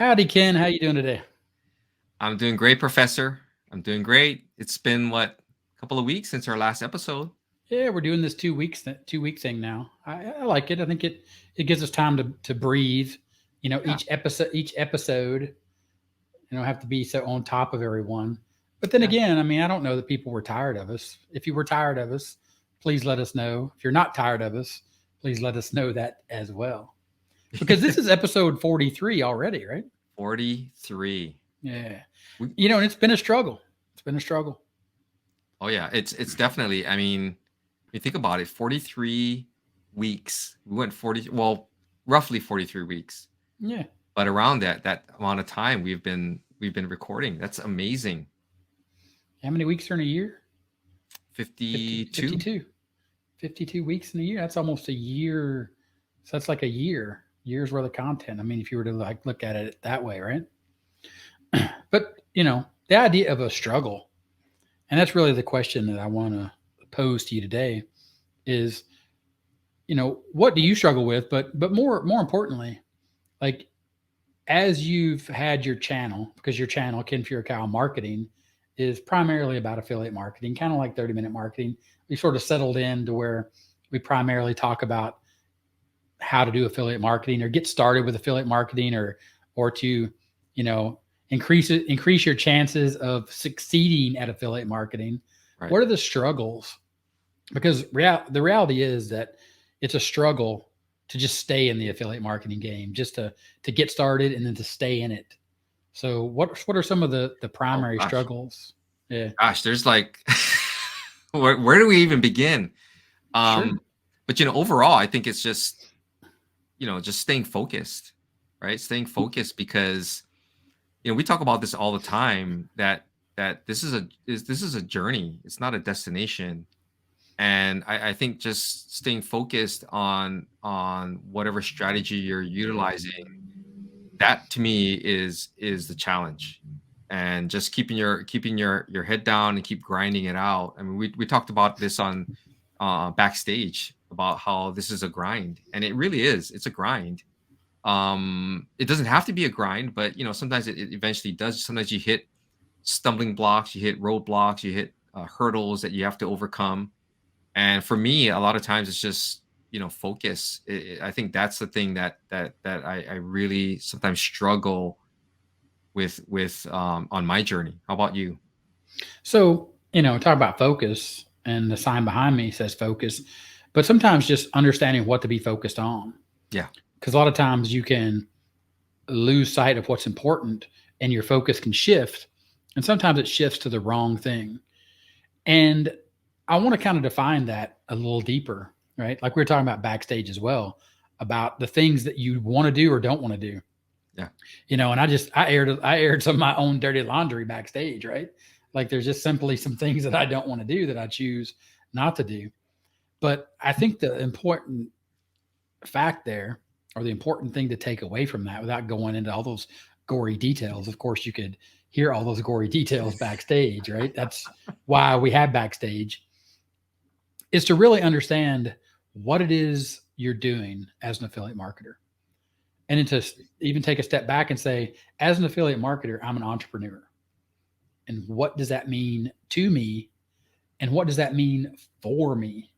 Howdy, Ken. How you doing today? I'm doing great, Professor. I'm doing great. It's been a couple of weeks since our last episode. Yeah, we're doing this 2 weeks 2 week thing now. I like it. I think it gives us time to breathe. Yeah. Each episode, have to be so on top of everyone. But then Yeah. again, I mean, I don't know that people were tired of us. If you were tired of us, please let us know. If you're not tired of us, please let us know that as well. Because this is episode 43 already, right? 43. Yeah. We, And it's been a struggle. It's been a struggle. oh yeah, it's definitely. I mean, you think about it, 43 weeks. We went 40, well, roughly 43 weeks. Yeah. But around that amount of time we've been recording. That's amazing. How many weeks are in a year? 50, 52. 52. 52 weeks in a year. That's almost a year. So that's like a year's worth of content. I mean, if you were to like look at it that way, right? But, the idea of a struggle, and that's really the question that I want to pose to you today is, what do you struggle with? But more importantly, like as you've had your channel, because your channel, Ken Furukawa Marketing, is primarily about affiliate marketing, kind of like 30-minute marketing. We sort of settled in to where we primarily talk about how to do affiliate marketing or get started with affiliate marketing or to, you know, increase your chances of succeeding at affiliate marketing. Right. What are the struggles? Because the reality is that it's a struggle to just stay in the affiliate marketing game, just to get started and then to stay in it. So what are some of the Oh primary gosh. struggles? Yeah, Gosh, there's like where do we even begin? sure. Um, but overall, I think it's just staying focused, right? Staying focused because we talk about this all the time that this is a journey. It's not a destination. And I think just staying focused on whatever strategy you're utilizing, that to me is the challenge. And just keeping your head down and keep grinding it out. I mean, we talked about this on backstage about how this is a grind, and it really is. It's a grind. It doesn't have to be a grind, but sometimes it eventually does. Sometimes you hit stumbling blocks, you hit roadblocks, you hit hurdles that you have to overcome. And for me, a lot of times it's just focus. I think that's the thing that I really sometimes struggle with on my journey. How about you? So, talk about focus, and the sign behind me says focus, but sometimes just understanding what to be focused on. Yeah. Because a lot of times you can lose sight of what's important and your focus can shift. And sometimes it shifts to the wrong thing. And I want to kind of define that a little deeper, right? Like we were talking about backstage as well, about the things that you want to do or don't want to do. Yeah. And I aired some of my own dirty laundry backstage, right? Like there's just simply some things that I don't want to do that I choose not to do. But I think the important fact there, or the important thing to take away from that, without going into all those gory details, of course, you could hear all those gory details backstage, right? That's why we have backstage, is to really understand what it is you're doing as an affiliate marketer. And then to even take a step back and say, as an affiliate marketer, I'm an entrepreneur. And what does that mean to me? And what does that mean for me?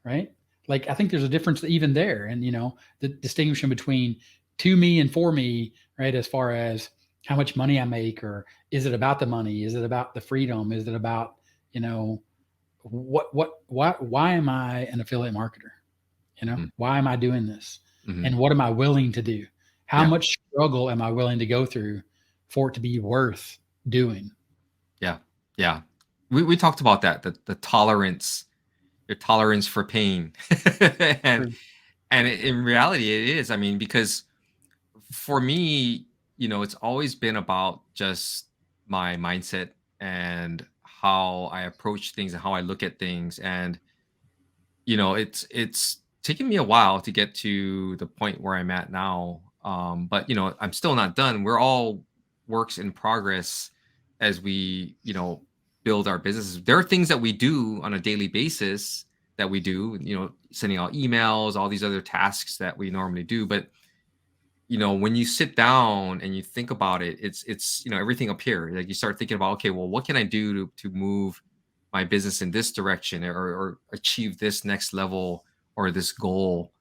Right? Like I think there's a difference even there. And the distinction between to me and for me, right? As far as how much money I make, or is it about the money? Is it about the freedom? Is it about, you know, why am I an affiliate marketer? Hmm. Why am I doing this? Hmm. And what am I willing to do? How Yeah. much struggle am I willing to go through for it to be worth doing? Yeah. Yeah. We talked about that, the tolerance, your tolerance for pain. and True. in reality it is. I mean, because for me, it's always been about just my mindset and how I approach things and how I look at things. And it's taken me a while to get to the point where I'm at now. But I'm still not done. We're all works in progress as we build our businesses. There are things that we do on a daily basis that we do, sending out emails, all these other tasks that we normally do. But when you sit down and you think about it, it's everything up here. Like you start thinking about, okay, well, what can I do to move my business in this direction, or achieve this next level or this goal.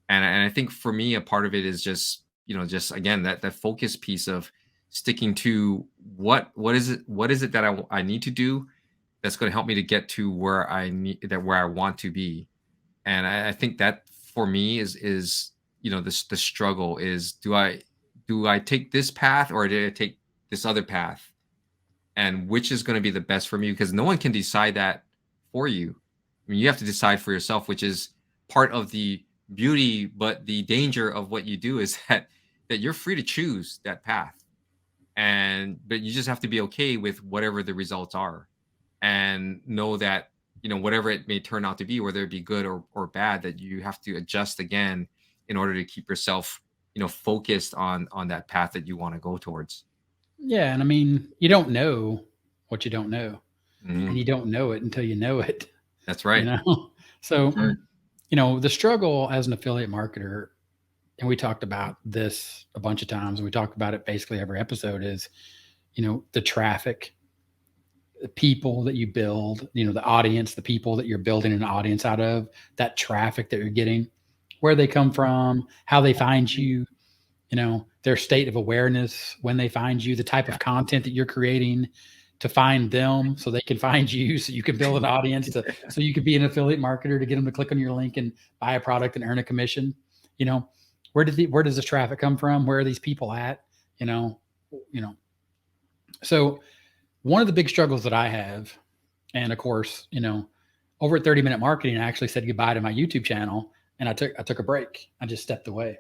And I think for me, a part of it is just again that focus piece of sticking to what is it that I need to do that's going to help me to get to where I want to be. And I think that for me is the struggle is, do I take this path, or do I take this other path, and which is going to be the best for me, because no one can decide that for you. I mean, you have to decide for yourself, which is part of the beauty, but the danger of what you do is that you're free to choose that path, but you just have to be okay with whatever the results are, and know that whatever it may turn out to be, whether it be good or bad, that you have to adjust again in order to keep yourself focused on that path that you want to go towards. Yeah, and I mean, you don't know what you don't know, and Mhm. you don't know it until you know it. That's You right. know, so That's right. the struggle as an affiliate marketer, and we talked about this a bunch of times, and we talk about it basically every episode, is the traffic, the people that you build, the audience, the people that you're building an audience out of, that traffic that you're getting, where they come from, how they find you, their state of awareness when they find you, the type Yeah. of content that you're creating to find them so they can find you, so you can build an audience so you could be an affiliate marketer to get them to click on your link and buy a product and earn a commission. You know, where does this traffic come from? Where are these people at? You know, you know. So one of the big struggles that I have, and of course, over at 30 Minute Marketing, I actually said goodbye to my YouTube channel, and I took a break. I just stepped away,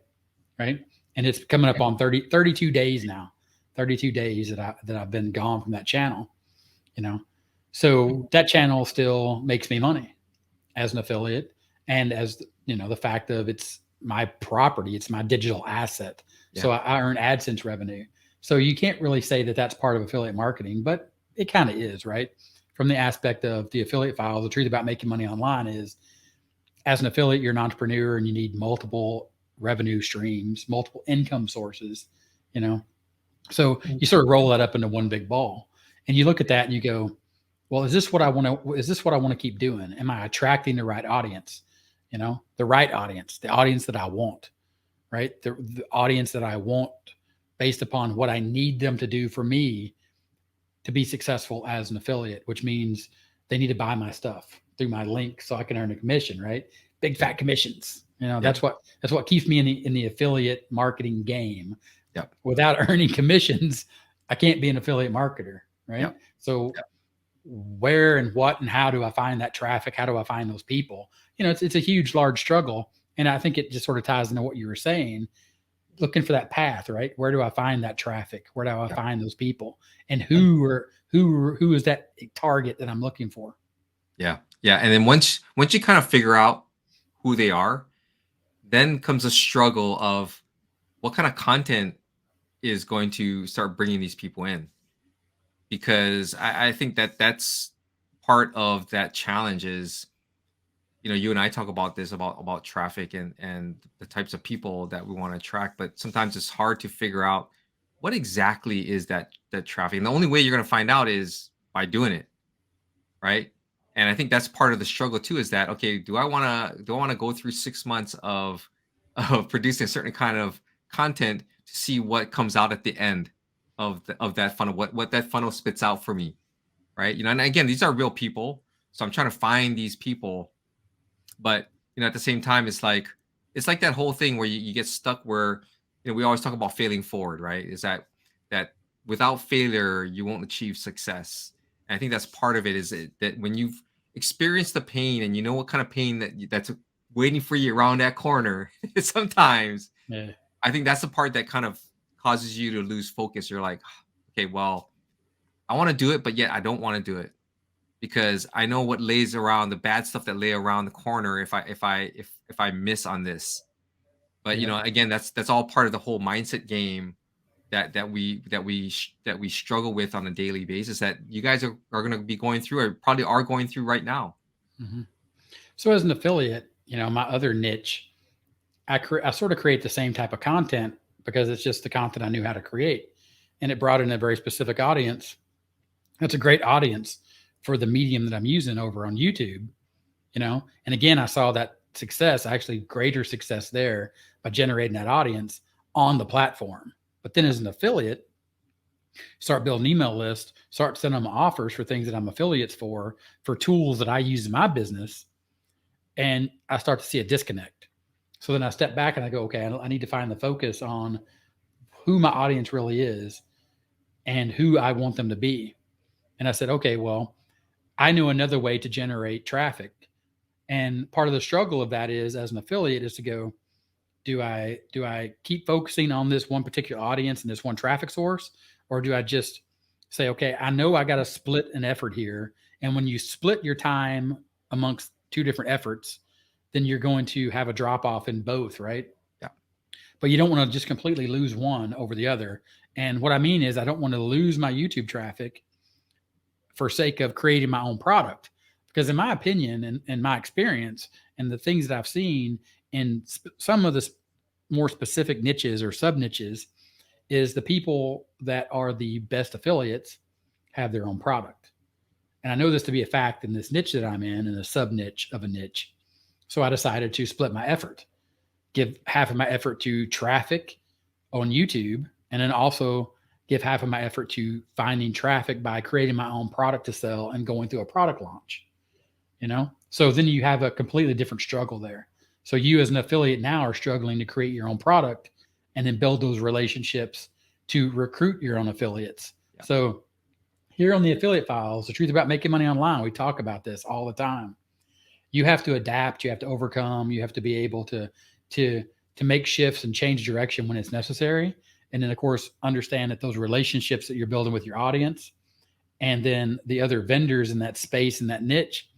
right? And it's coming up on 32 days now. 32 days that I've been gone from that channel, you know. So that channel still makes me money as an affiliate, and as the fact of it's my property, it's my digital asset. Yeah. So I earn AdSense revenue. So you can't really say that that's part of affiliate marketing, but it kind of is, right? From the aspect of the affiliate file, the truth about making money online is, as an affiliate, you're an entrepreneur and you need multiple revenue streams, multiple income sources, you know. So you sort of roll that up into one big ball, and you look at that and you go, well, is this what I want to? Is this what I want to keep doing? Am I attracting the right audience? The right audience, the audience that I want, right? The audience that I want, based upon what I need them to do for me to be successful as an affiliate, which means they need to buy my stuff through my link so I can earn a commission, right? Big Yeah. fat commissions. Yep. That's what keeps me in the affiliate marketing game. Yep. Without earning commissions, I can't be an affiliate marketer, right? Yep. So where and what and how do I find that traffic? How do I find those people? It's a huge, large struggle. And I think it just sort of ties into what you were saying, looking for that path, right? Where do I find that traffic? Where do I Yep. find those people? And who is that target that I'm looking for? Yeah. Yeah. And then once you kind of figure out who they are, then comes a struggle of what kind of content is going to start bringing these people in, because I think that's part of that challenge is, you and I talk about this about traffic and the types of people that we want to attract, but sometimes it's hard to figure out what exactly is that traffic. And the only way you're going to find out is by doing it, right? And I think that's part of the struggle too, is that, okay, do I want to go through 6 months of producing a certain kind of content to see what comes out at the end of that funnel, what that funnel spits out for me, right? And again, these are real people, so I'm trying to find these people. But at the same time, it's like that whole thing where you get stuck where, we always talk about failing forward, right? Is that without failure you won't achieve success. And I think that's part of it, is that when you've experienced the pain and you know what kind of pain that's waiting for you around that corner, sometimes Yeah. I think that's the part that kind of causes you to lose focus. You're like, okay, well, I want to do it, but yet I don't want to do it, because I know what lays around, the bad stuff that lay around the corner if I miss on this. But Yep. again, that's all part of the whole mindset game that we struggle with on a daily basis, that you guys are going to be going through, or probably are going through right now. hmm So as an affiliate, my other niche, I sort of create the same type of content, because it's just the content I knew how to create. And it brought in a very specific audience. That's a great audience for the medium that I'm using over on YouTube, you know? And again, I saw that success, actually greater success there by generating that audience on the platform. But then as an affiliate, start building email lists, start sending them offers for things that I'm affiliates for tools that I use in my business. And I start to see a disconnect. So then I step back and I go, okay, I need to find the focus on who my audience really is and who I want them to be. And I said, okay, well, I know another way to generate traffic. And part of the struggle of that is, as an affiliate, is to go, do I keep focusing on this one particular audience and this one traffic source, or do I just say, okay, I know I got to split an effort here, and when you split your time amongst two different efforts, then you're going to have a drop off in both, right? Yeah. But you don't want to just completely lose one over the other. And what I mean is, I don't want to lose my YouTube traffic for sake of creating my own product, because in my opinion and my experience and the things that I've seen in some of the more specific niches or sub niches, is the people that are the best affiliates have their own product. And I know this to be a fact in this niche that I'm in a sub niche of a niche. So I decided to split my effort, give half of my effort to traffic on YouTube, and then also give half of my effort to finding traffic by creating my own product to sell and going through a product launch, you know? So then you have a completely different struggle there. So you as an affiliate now are struggling to create your own product and then build those relationships to recruit your own affiliates. Yeah. So here on the Affiliate Files, the truth about making money online, we talk about this all the time. You have to adapt, you have to overcome, you have to be able to make shifts and change direction when it's necessary. And then of course, understand that those relationships that you're building with your audience and then the other vendors in that space, in that niche,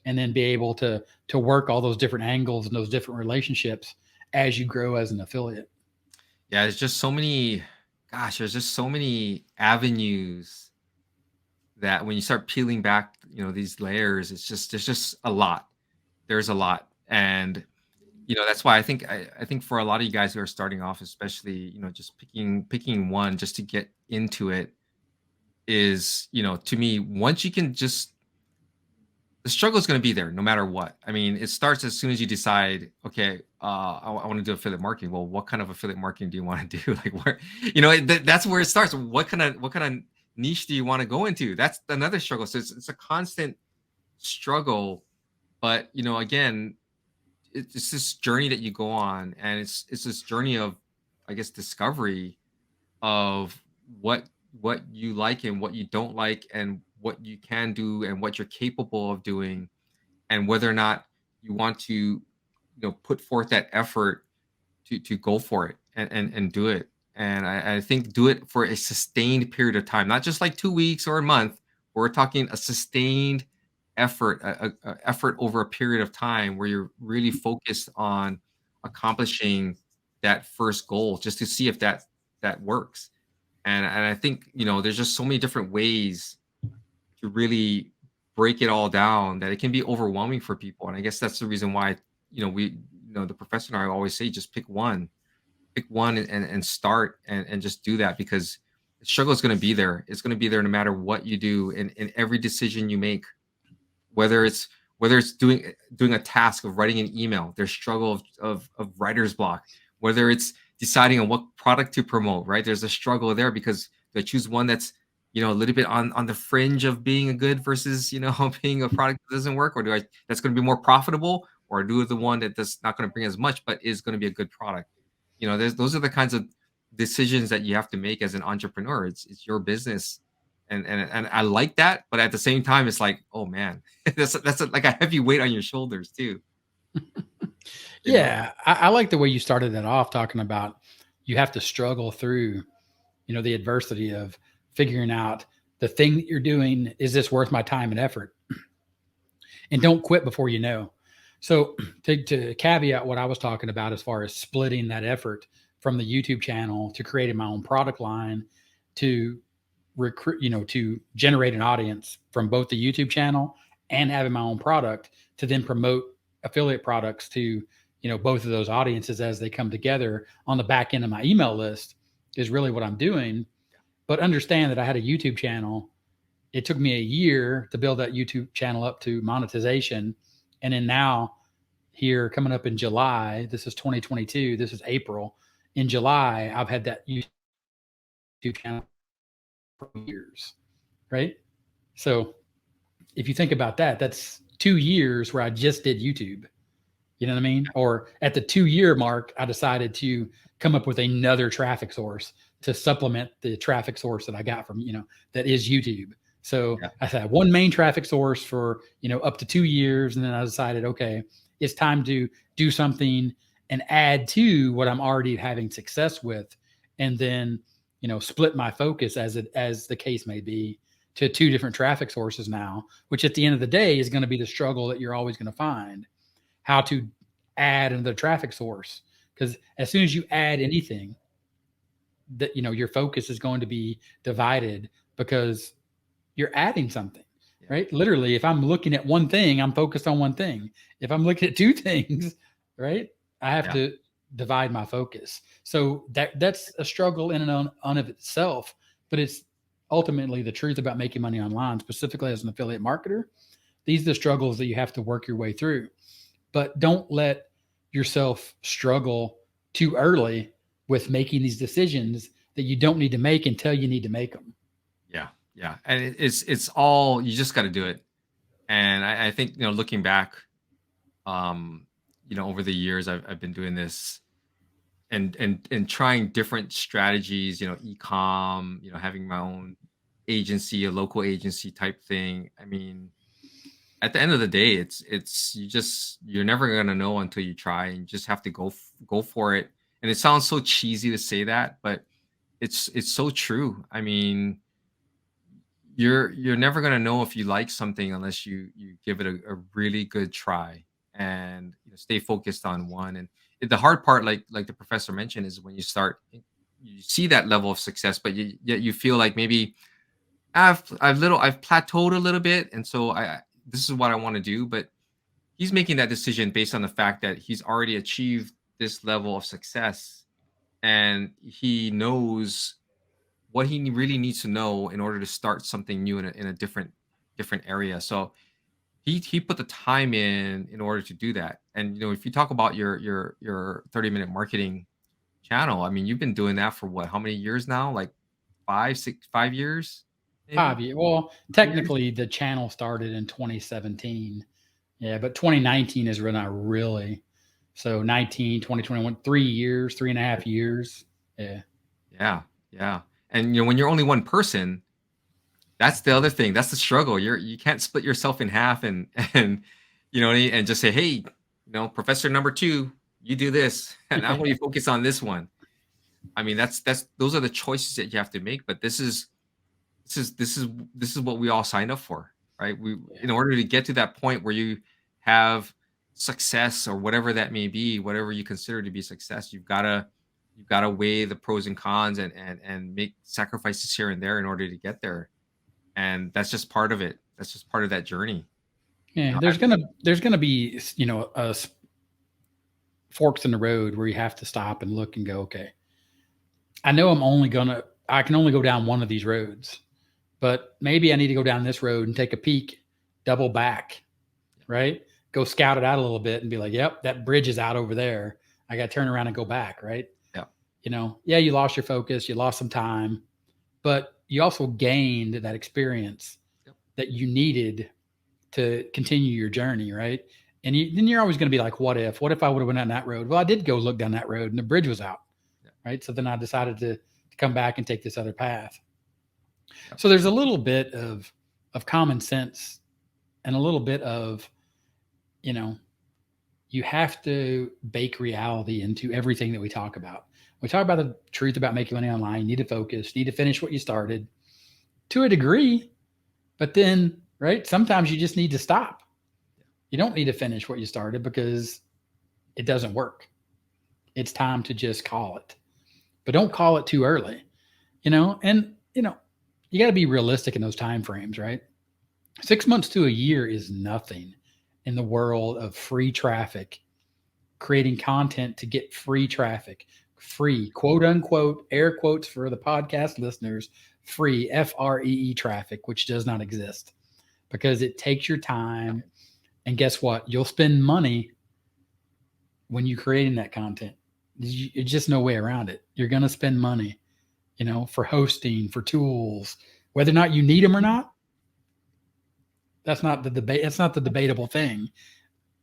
and then be able to work all those different angles and those different relationships as you grow as an affiliate. Yeah, there's just so many, there's just so many avenues that when you start peeling back, these layers, there's just a lot. There's a lot. And, that's why I think for a lot of you guys who are starting off, especially, just picking one just to get into it is, to me, once you can just, the struggle is going to be there no matter what. I mean, it starts as soon as you decide, okay, I want to do affiliate marketing. Well, what kind of affiliate marketing do you want to do? Like where, that's where it starts. What kind of niche do you want to go into? That's another struggle. So it's a constant struggle, but again, it's this journey that you go on, and it's this journey of, I guess, discovery of what you like and what you don't like, and what you can do and what you're capable of doing, and whether or not you want to put forth that effort to go for it and do it. And I think do it for a sustained period of time, not just like 2 weeks or a month. We're talking a sustained effort, a effort over a period of time where you're really focused on accomplishing that first goal, just to see if that works. And I think there's just so many different ways to really break it all down that it can be overwhelming for people. And I guess that's the reason why the professor and I always say, just pick one and start and just do that, because the struggle is going to be there. It's going to be there no matter what you do, in every decision you make, whether it's doing a task of writing an email, there's struggle of writer's block, whether it's deciding on what product to promote, right? There's a struggle there, because they choose one that's a little bit on the fringe of being a good versus being a product that doesn't work, or that's going to be more profitable, or do the one that's not going to bring as much but is going to be a good product. Those are the kinds of decisions that you have to make as an entrepreneur. It's your business, and I like that, but at the same time, it's like, oh man, that's like a heavy weight on your shoulders too. Yeah, I like the way you started that off, talking about you have to struggle through, the adversity of figuring out the thing that you're doing. Is this worth my time and effort? And don't quit before you know. So to caveat what I was talking about as far as splitting that effort from the YouTube channel to creating my own product line, to recruit, to generate an audience from both the YouTube channel and having my own product, to then promote affiliate products to both of those audiences as they come together on the back end of my email list is really what I'm doing. But understand that I had a YouTube channel. It took me a year to build that YouTube channel up to monetization. And then now, here coming up in July, this is 2022, this is April. In July, I've had that YouTube channel for years, right? So if you think about that, that's 2 years where I just did YouTube. You know what I mean? Or at the 2-year mark, I decided to come up with another traffic source to supplement the traffic source that I got from, that is YouTube. So Yeah. I had one main traffic source for, up to 2 years. And then I decided, okay, it's time to do something and add to what I'm already having success with. And then, split my focus as the case may be to 2 different traffic sources now, which at the end of the day is going to be the struggle that you're always going to find, how to add another traffic source. Because as soon as you add anything, that your focus is going to be divided because you're adding something, right? Literally, if I'm looking at one thing, I'm focused on one thing. If I'm looking at 2 things, right, I have to divide my focus. So that's a struggle in and on of itself, but it's ultimately the truth about making money online, specifically as an affiliate marketer. These are the struggles that you have to work your way through. But don't let yourself struggle too early with making these decisions that you don't need to make until you need to make them. Yeah. And it's all, you just got to do it. And I think, looking back, over the years, I've been doing this and trying different strategies, e-com, having my own agency, a local agency type thing. I mean, at the end of the day, you're never going to know until you try, and you just have to go for it. And it sounds so cheesy to say that, but it's so true. I mean, you're never going to know if you like something unless you give it a really good try, and stay focused on one. And the hard part, like the professor mentioned, is when you see that level of success, but yet you feel like maybe I've plateaued a little bit, and so this is what I want to do. But he's making that decision based on the fact that he's already achieved this level of success, and he knows what he really needs to know in order to start something new in a different area. So he put the time in order to do that. And if you talk about your 30-minute marketing channel, I mean, you've been doing that for what? How many years now? Like 5 years, maybe. 5 years. Well, 5 years? technically, the channel started in 2017. Yeah, but 2019 is when I really. So 19, 2021, 3 years, 3.5 years. Yeah. Yeah. And when you're only one person, that's the other thing. That's the struggle. You can't split yourself in half and and and just say, hey, professor number 2, you do this, and I'm going to focus on this one. I mean, those are the choices that you have to make. But this is what we all signed up for, right? In order to get to that point where you have success, or whatever that may be, whatever you consider to be success, you've got to weigh the pros and cons, and make sacrifices here and there in order to get there. And that's just part of it. That's just part of that journey. Yeah, there's gonna be forks in the road where you have to stop and look and go, okay, I know I can only go down one of these roads, but maybe I need to go down this road and take a peek, double back, right? Go scout it out a little bit and be like, yep, that bridge is out over there. I got to turn around and go back, right? Yeah. Yeah, you lost your focus, you lost some time, but you also gained that experience that you needed to continue your journey, right? And then you're always going to be like, what if I would have went down that road? Well, I did go look down that road and the bridge was out, right? So then I decided to come back and take this other path. So there's a little bit of common sense and a little bit of, you have to bake reality into everything that we talk about. We talk about the truth about making money online. You need to focus, you need to finish what you started to a degree, but then, right, sometimes you just need to stop. You don't need to finish what you started because it doesn't work. It's time to just call it, but don't call it too early, and, you got to be realistic in those time frames, right? 6 months to a year is nothing in the world of free traffic creating content to get free traffic, free, quote unquote, air quotes for the podcast listeners, free FREE traffic, which does not exist because it takes your time. And guess what? You'll spend money when you're creating that content. There's just no way around it. You're going to spend money, for hosting, for tools, whether or not you need them or not. That's not the debate. That's not the debatable thing.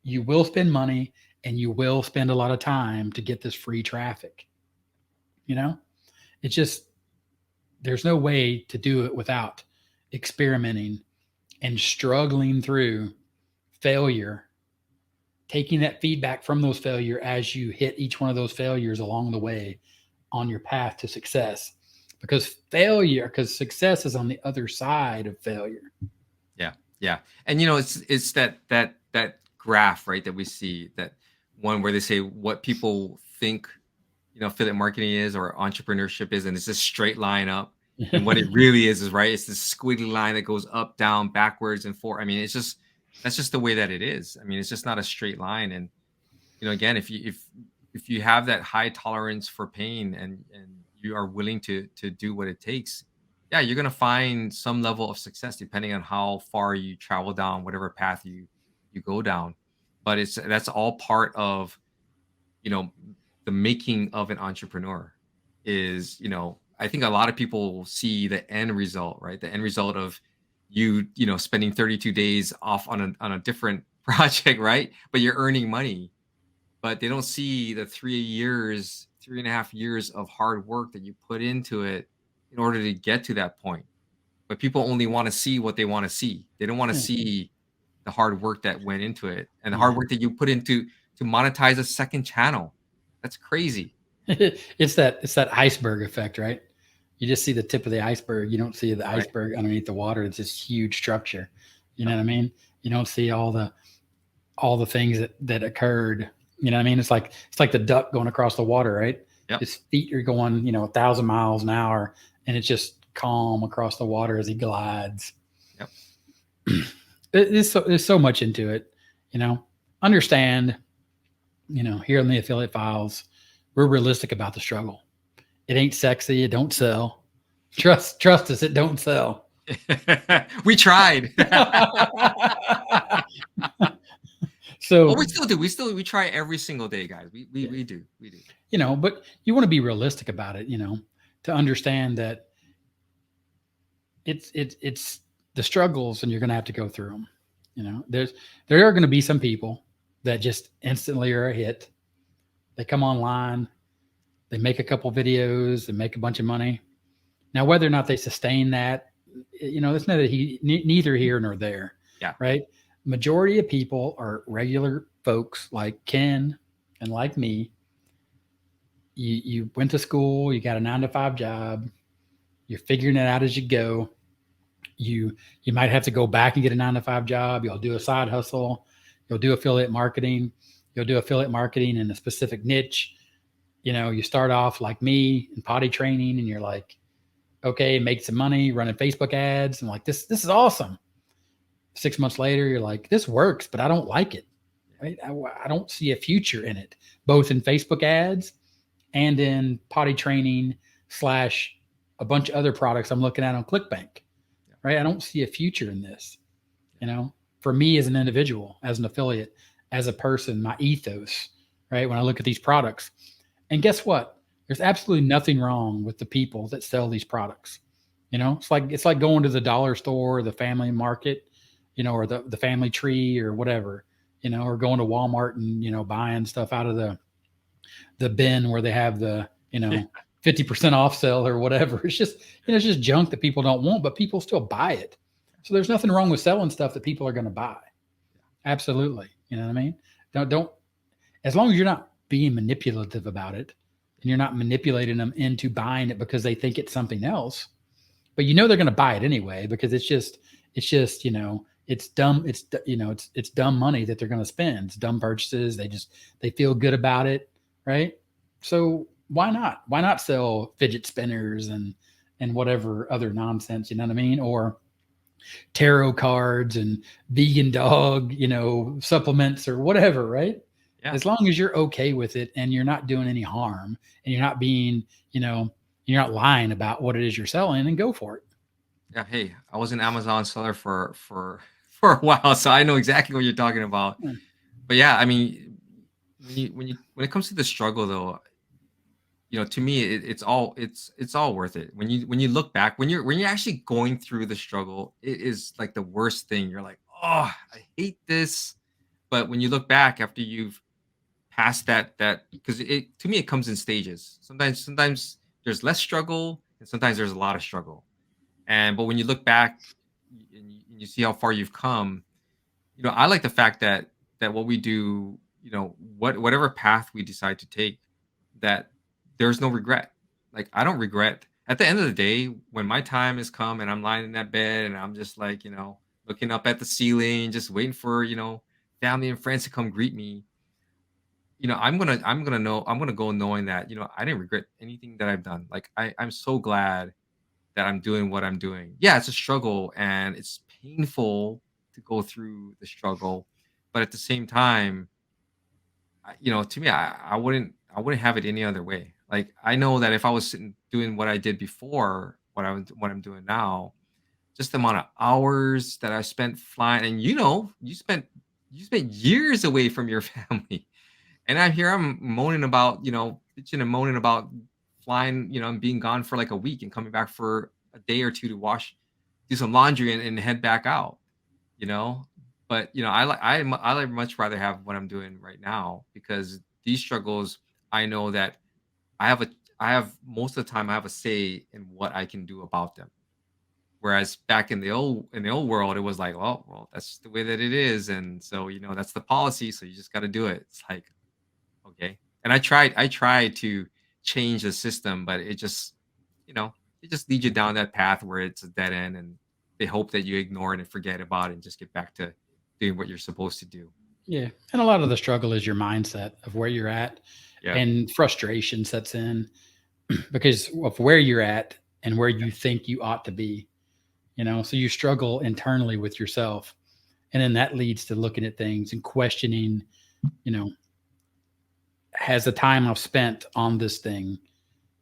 You will spend money and you will spend a lot of time to get this free traffic. It's just, there's no way to do it without experimenting and struggling through failure, taking that feedback from those failures as you hit each one of those failures along the way on your path to success. Because success is on the other side of failure. Yeah. And it's that graph, right, that we see, that one where they say what people think affiliate marketing is or entrepreneurship is, and it's this straight line up. And what it really is right, it's this squiggly line that goes up, down, backwards, and forward. I mean, that's just the way that it is. I mean, it's just not a straight line. And again, if you have that high tolerance for pain and you are willing to do what it takes, yeah, you're going to find some level of success depending on how far you travel down whatever path you go down. But that's all part of the making of an entrepreneur. Is I think a lot of people see the end result, right? The end result of you spending 32 days off on a different project, right? But you're earning money. But they don't see the 3.5 years of hard work that you put into it in order to get to that point. But people only want to see what they want to see. They don't want to see the hard work that went into it and the hard work that you put into to monetize a second channel. That's crazy. It's that iceberg effect, right? You just see the tip of the iceberg. You don't see the iceberg underneath the water. It's this huge structure. You know what I mean? You don't see all the things that occurred. You know what I mean? It's like the duck going across the water, right? Yep. His feet are going, 1,000 miles an hour, and it's just calm across the water as he glides. Yep. There's so much into it. Understand. Here in the Affiliate Files, we're realistic about the struggle. It ain't sexy. It don't sell. Trust us. It don't sell. We tried. So we still do. We try every single day, guys. We do. But you want to be realistic about it, to understand that it's the struggles and you're going to have to go through them. There are going to be some people that just instantly are a hit. They come online, they make a couple videos and make a bunch of money. Now, whether or not they sustain that, it's neither here nor there. Yeah. Right. Majority of people are regular folks like Ken and like me. You went to school, you got a 9-to-5 job, you're figuring it out as you go. You might have to go back and get a 9-to-5 job. You'll do a side hustle. You'll do affiliate marketing. You'll do affiliate marketing in a specific niche. You start off like me in potty training and you're like, okay, make some money running Facebook ads. And like, this is awesome. 6 months later, you're like, this works, but I don't like it. Right? I don't see a future in it, both in Facebook ads and in potty training / a bunch of other products I'm looking at on ClickBank. Right? I don't see a future in this. For me as an individual, as an affiliate, as a person, my ethos, right? When I look at these products, and guess what? There's absolutely nothing wrong with the people that sell these products. It's like going to the dollar store, or the family market, or the family tree or whatever, or going to Walmart and, buying stuff out of the bin where they have the, 50% off sale or whatever. It's just junk that people don't want, but people still buy it. So there's nothing wrong with selling stuff that people are going to buy. Absolutely. You know what I mean? Don't, as long as you're not being manipulative about it and you're not manipulating them into buying it because they think it's something else, but they're going to buy it anyway, because it's just, it's dumb. It's dumb money that they're going to spend. It's dumb purchases. They feel good about it. Right. So why not sell fidget spinners and whatever other nonsense, you know what I mean? Or tarot cards and vegan dog, supplements or whatever, right? Yeah. As long as you're okay with it and you're not doing any harm and you're not being, you're not lying about what it is you're selling, and go for it. Yeah. Hey, I was an Amazon seller for a while, so I know exactly what you're talking about. Yeah. But yeah, I mean, when it comes to the struggle though, to me it's all worth it. When you look back, when you're actually going through the struggle, it is like the worst thing. You're like, oh, I hate this. But when you look back after you've passed that, because it to me it comes in stages. Sometimes there's less struggle, and sometimes there's a lot of struggle. But when you look back and you see how far you've come, I like the fact that what we do, whatever path we decide to take, that there's no regret. Like, I don't regret at the end of the day when my time has come and I'm lying in that bed and I'm just like, looking up at the ceiling, just waiting for, family and friends to come greet me. I'm gonna go knowing that, I didn't regret anything that I've done. Like, I'm so glad that I'm doing what I'm doing. Yeah, it's a struggle and it's painful to go through the struggle, but at the same time, to me, I wouldn't have it any other way. Like, I know that if I was sitting doing what I did before, what I'm doing now, just the amount of hours that I spent flying, and you spent years away from your family, and I'm moaning about, bitching and moaning about flying, and being gone for like a week and coming back for a day or two to do some laundry and head back out, you know. But I like much rather have what I'm doing right now, because these struggles, I know that I have most of the time I have a say in what I can do about them. Whereas back in the old world, it was like, well, that's the way that it is, and so that's the policy, so you just got to do it. It's like, okay. And I tried to change the system, but you know, it just leads you down that path where it's a dead end, and they hope that you ignore it and forget about it and just get back to doing what you're supposed to do. Yeah. And a lot of the struggle is your mindset of where you're at, Yeah. and frustration sets in because of where you're at and where you think you ought to be, so you struggle internally with yourself. And then that leads to looking at things and questioning, you know, has the time I've spent on this thing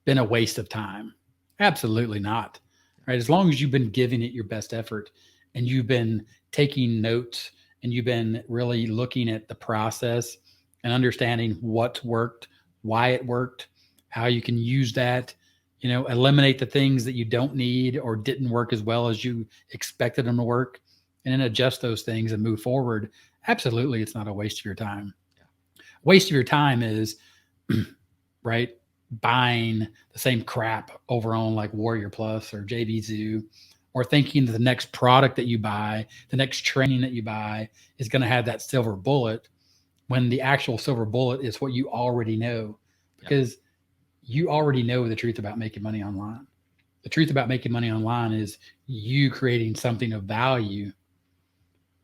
been a waste of time? Absolutely not. Right? As long as you've been giving it your best effort and you've been taking notes and you've been really looking at the process and understanding what worked, why it worked, how you can use that, eliminate the things that you don't need or didn't work as well as you expected them to work, and then adjust those things and move forward. Absolutely, it's not a waste of your time. Yeah. Waste of your time is right, buying the same crap over on like Warrior Plus or JV Zoo, or thinking that the next product that you buy, the next training that you buy is going to have that silver bullet, when the actual silver bullet is what you already know, Yep. because you already know the truth about making money online. The truth about making money online is you creating something of value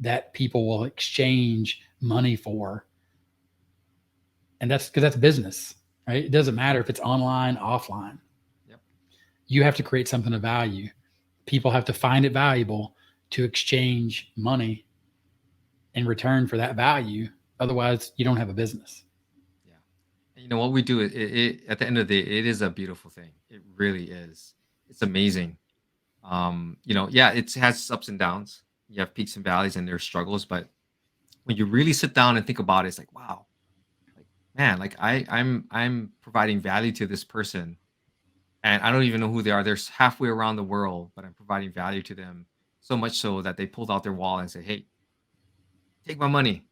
that people will exchange money for. And that's because that's business, right? It doesn't matter if it's online, offline. Yep. You have to create something of value. People have to find it valuable to exchange money in return for that value. Otherwise, you don't have a business. Yeah. And what we do, it at the end of the day, it is a beautiful thing. It really is. It's amazing. Yeah, it has ups and downs. You have peaks and valleys and there's struggles, but when you really sit down and think about it, it's like, wow, like, man, like I'm providing value to this person, and I don't even know who they are. They're halfway around the world, but I'm providing value to them, so much so that they pulled out their wallet and said, "Hey, take my money."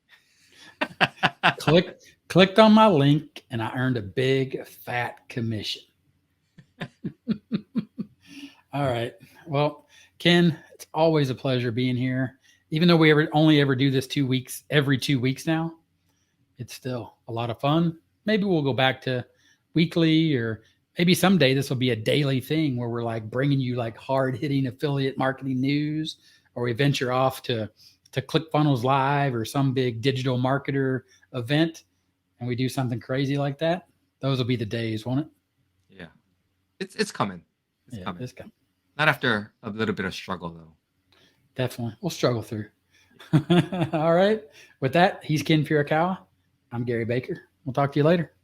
Click, clicked on my link, and I earned a big fat commission. All right. Well, Ken, it's always a pleasure being here. Even though we only ever do this 2 weeks, every 2 weeks now, it's still a lot of fun. Maybe we'll go back to weekly, or maybe someday this will be a daily thing where we're like bringing you like hard hitting affiliate marketing news, or we venture off to ClickFunnels Live or some big digital marketer event and we do something crazy like that. Those will be the days, won't it? Yeah, it's coming. It's Yeah, coming. it's coming. Not after a little bit of struggle, though. Definitely. We'll struggle through. All right. With that, he's Ken Furukawa. I'm Gary Baker. We'll talk to you later.